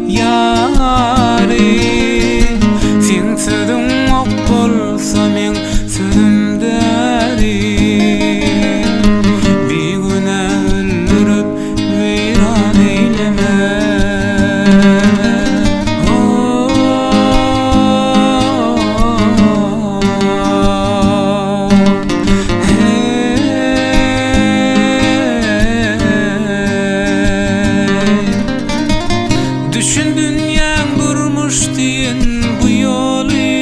yari. Sen sözüň ok bolsa men sözümdäri. Bir güne öldürüp weýran eýleme. Düşün dünýäň durmuş diýen bu ýoly,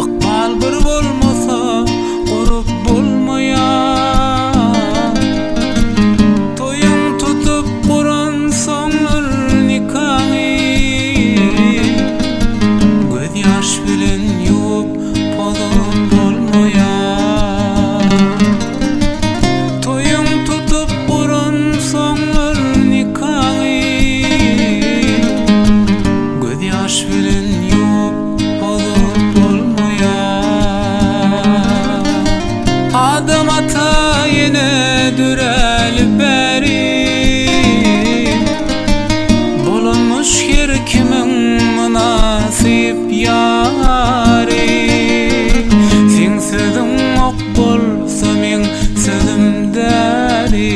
ykbal bir bolmasa gurup bolmaýar. Toýuň tutup guran soňlar nikahy, göz ýaş bilen ýuwup pozup bolmaýar. Toýuň tutup guran soňlar yaş bilen ýuwup pozup bolmaýar. Adam ata ýene dürelip beri, bolanmış her kimiň münasip ýary. Sen sözüň ok bolsa men sözümdäri.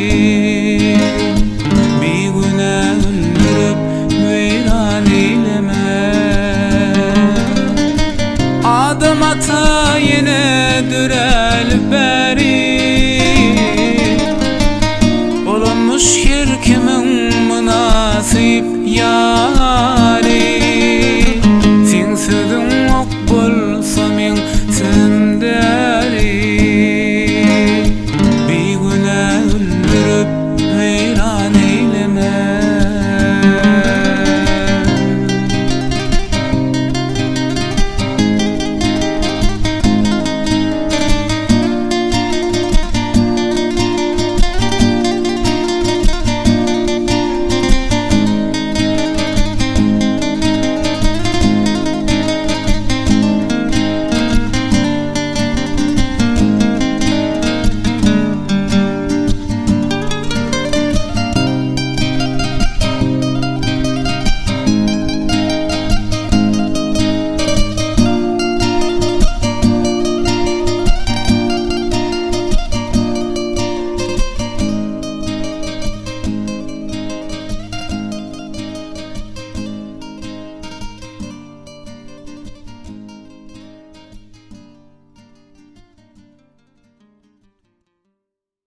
Bir güne öldürüp weýran eýleme. Adam ata ýene dürelip beri, bolanmış her kimiň münasip ýary.